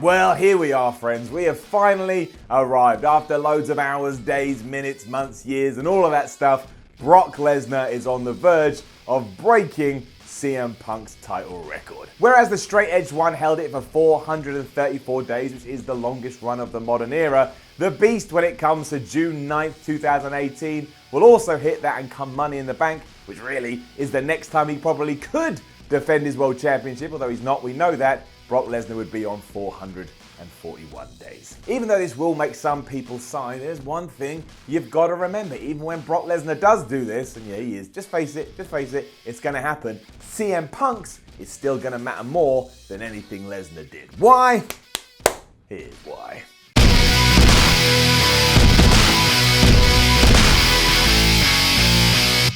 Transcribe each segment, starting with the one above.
Well, here we are, friends. We have finally arrived. After loads of hours, days, minutes, months, years, and all of that stuff, Brock Lesnar is on the verge of breaking CM Punk's title record. Whereas the straight edge one held it for 434 days, which is the longest run of the modern era, the Beast, when it comes to June 9th, 2018, will also hit that and come Money in the Bank, which really is the next time he probably could defend his World Championship, although he's not, we know that. Brock Lesnar would be on 441 days. Even though this will make some people sigh, there's one thing you've got to remember. Even when Brock Lesnar does do this, and yeah, he is, just face it, it's going to happen. CM Punk's is still going to matter more than anything Lesnar did. Why? Here's why.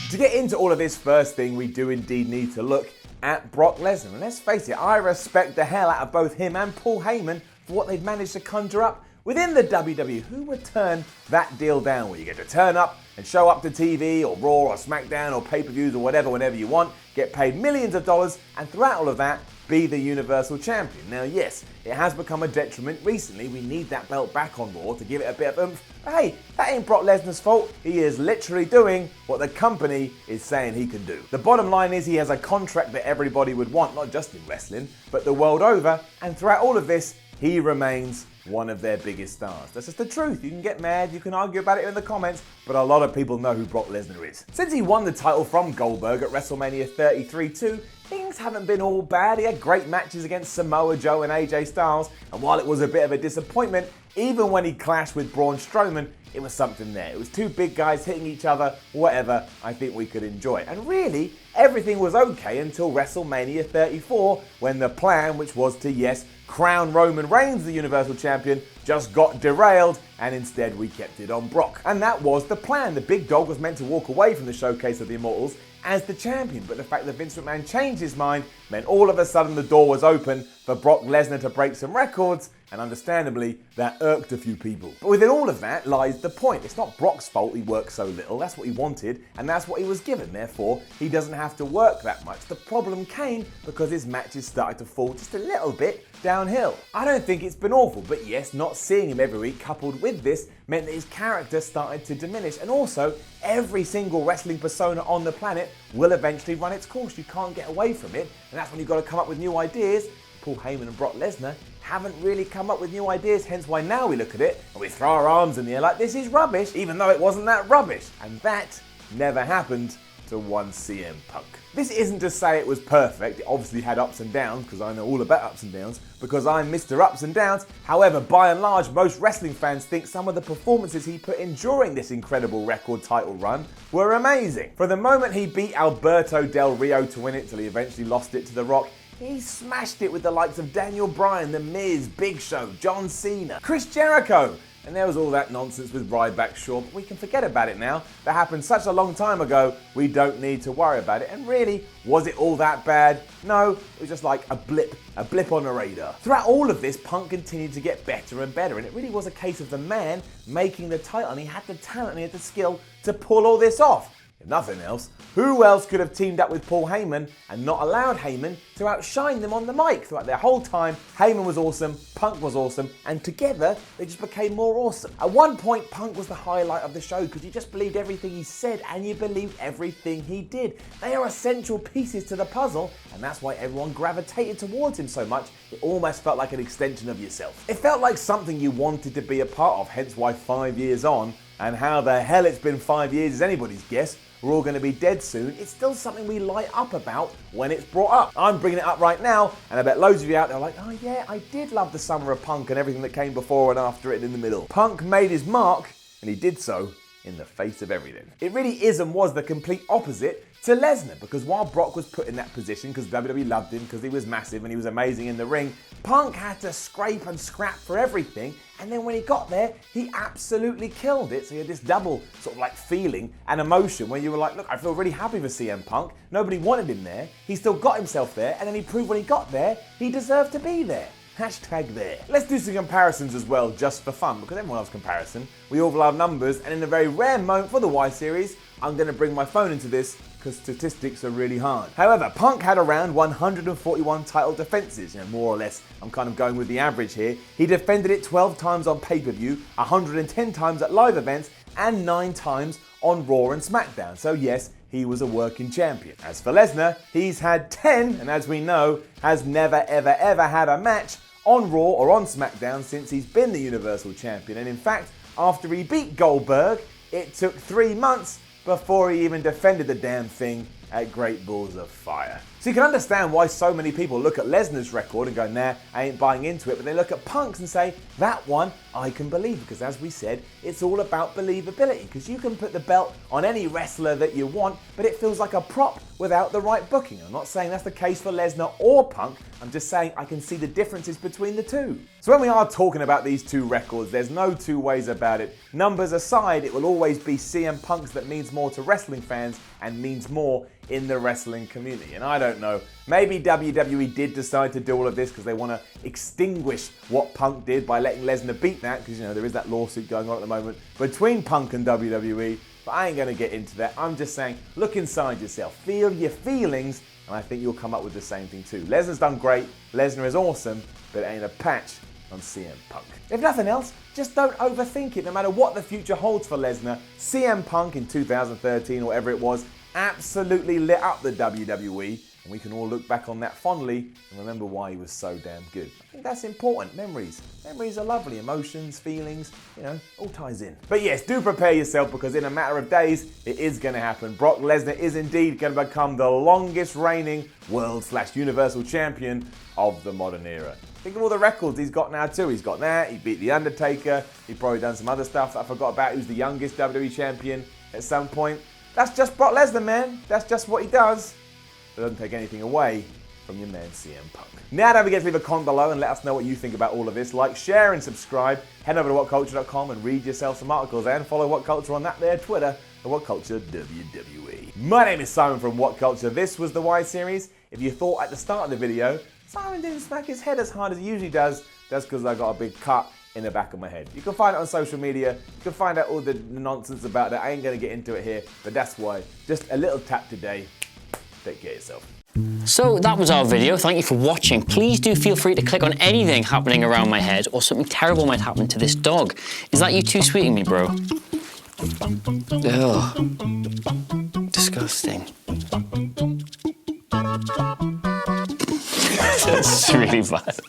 To get into all of this, first thing we do indeed need to look at Brock Lesnar. And let's face it, I respect the hell out of both him and Paul Heyman for what they've managed to conjure up within the WWE. Who would turn that deal down where you get to turn up and show up to TV or Raw or SmackDown or pay-per-views or whatever whenever you want, get paid millions of dollars, and throughout all of that, be the Universal Champion. Now, yes, it has become a detriment recently. We need that belt back on Raw to give it a bit of oomph. But hey, that ain't Brock Lesnar's fault. He is literally doing what the company is saying he can do. The bottom line is he has a contract that everybody would want, not just in wrestling, but the world over. And throughout all of this, he remains one of their biggest stars. That's just the truth. You can get mad, you can argue about it in the comments, but a lot of people know who Brock Lesnar is. Since he won the title from Goldberg at WrestleMania 33 too, things haven't been all bad. He had great matches against Samoa Joe and AJ Styles, and while it was a bit of a disappointment, even when he clashed with Braun Strowman, it was something there. It was two big guys hitting each other, whatever, I think we could enjoy. And really, everything was okay until WrestleMania 34, when the plan, which was to, yes, crown Roman Reigns the Universal Champion, just got derailed, and instead we kept it on Brock. And that was the plan. The big dog was meant to walk away from the Showcase of the Immortals as the champion, but the fact that Vince McMahon changed his mind meant all of a sudden the door was open for Brock Lesnar to break some records, and understandably, that irked a few people. But within all of that lies the point. It's not Brock's fault he worked so little. That's what he wanted, and that's what he was given. Therefore, he doesn't have to work that much. The problem came because his matches started to fall just a little bit downhill. I don't think it's been awful, but yes, not seeing him every week coupled with this meant that his character started to diminish. And also, every single wrestling persona on the planet will eventually run its course. You can't get away from it, and that's when you've got to come up with new ideas. Paul Heyman and Brock Lesnar haven't really come up with new ideas, hence why now we look at it and we throw our arms in the air like this is rubbish, even though it wasn't that rubbish. And that never happened to one CM Punk. This isn't to say it was perfect. It obviously had ups and downs, because I know all about ups and downs, because I'm Mr. Ups and Downs. However, by and large, most wrestling fans think some of the performances he put in during this incredible record title run were amazing. From the moment he beat Alberto Del Rio to win it till he eventually lost it to The Rock, he smashed it with the likes of Daniel Bryan, The Miz, Big Show, John Cena, Chris Jericho. And there was all that nonsense with Ryback Shaw, but we can forget about it now. That happened such a long time ago, we don't need to worry about it. And really, was it all that bad? No, it was just like a blip on the radar. Throughout all of this, Punk continued to get better and better, and it really was a case of the man making the title, and he had the talent and he had the skill to pull all this off. If nothing else, who else could have teamed up with Paul Heyman and not allowed Heyman to outshine them on the mic? Throughout their whole time, Heyman was awesome, Punk was awesome, and together they just became more awesome. At one point, Punk was the highlight of the show because you just believed everything he said and you believed everything he did. They are essential pieces to the puzzle, and that's why everyone gravitated towards him so much. It almost felt like an extension of yourself. It felt like something you wanted to be a part of, hence why 5 years on, and how the hell it's been 5 years is anybody's guess. We're all going to be dead soon. It's still something we light up about when it's brought up. I'm bringing it up right now, and I bet loads of you out there are like, oh yeah, I did love the summer of Punk and everything that came before and after it and in the middle. Punk made his mark, and he did so in the face of everything. It really is and was the complete opposite to Lesnar, because while Brock was put in that position because WWE loved him, because he was massive and he was amazing in the ring, Punk had to scrape and scrap for everything, and then when he got there, he absolutely killed it. So you had this double sort of like feeling and emotion where you were like, look, I feel really happy for CM Punk. Nobody wanted him there. He still got himself there, and then he proved when he got there, he deserved to be there. Hashtag there. Let's do some comparisons as well, just for fun, because everyone loves comparison. We all love numbers, and in a very rare moment for the Y Series, I'm going to bring my phone into this because statistics are really hard. However, Punk had around 141 title defenses, more or less. I'm kind of going with the average here. He defended it 12 times on pay-per-view, 110 times at live events, and 9 times on Raw and SmackDown. So yes, he was a working champion. As for Lesnar, he's had 10, and as we know, has never ever ever had a match on Raw or on SmackDown since he's been the Universal Champion. And in fact, after he beat Goldberg, it took 3 months before he even defended the damn thing at Great Balls of Fire. So you can understand why so many people look at Lesnar's record and go, nah, I ain't buying into it, but they look at Punk's and say, that one I can believe, because as we said, it's all about believability, because you can put the belt on any wrestler that you want, but it feels like a prop without the right booking. I'm not saying that's the case for Lesnar or Punk, I'm just saying I can see the differences between the two. So when we are talking about these two records, there's no two ways about it. Numbers aside, it will always be CM Punk's that means more to wrestling fans and means more in the wrestling community. And I don't know, maybe WWE did decide to do all of this because they want to extinguish what Punk did by letting Lesnar beat that, because there is that lawsuit going on at the moment between Punk and WWE, but I ain't going to get into that. I'm just saying, look inside yourself, feel your feelings, and I think you'll come up with the same thing too. Lesnar's done great, Lesnar is awesome, but it ain't a patch on CM Punk. If nothing else, just don't overthink it. No matter what the future holds for Lesnar, CM Punk in 2013 or whatever it was, absolutely lit up the WWE, and we can all look back on that fondly and remember why he was so damn good. I think that's important. Memories are lovely. Emotions, feelings, all ties in. But yes, do prepare yourself, because in a matter of days, it is going to happen. Brock Lesnar is indeed going to become the longest reigning World/Universal Champion of the modern era. Think of all the records he's got now too. He's got that, he beat The Undertaker, he's probably done some other stuff that I forgot about. He was the youngest WWE champion at some point. That's just Brock Lesnar, man. That's just what he does. It doesn't take anything away from your man CM Punk. Now don't forget to leave a comment below and let us know what you think about all of this. Like, share and subscribe. Head over to whatculture.com and read yourself some articles, and follow What Culture on that there Twitter at What Culture WWE. My name is Simon from What Culture. This was the Y Series. If you thought at the start of the video Simon didn't smack his head as hard as he usually does, that's because I got a big cut in the back of my head. You can find it on social media. You can find out all the nonsense about that. I ain't going to get into it here, but that's why. Just a little tap today. Take care of yourself. So that was our video. Thank you for watching. Please do feel free to click on anything happening around my head, or something terrible might happen to this dog. Is that you too sweeting me, bro? Ugh. Disgusting. That's really bad.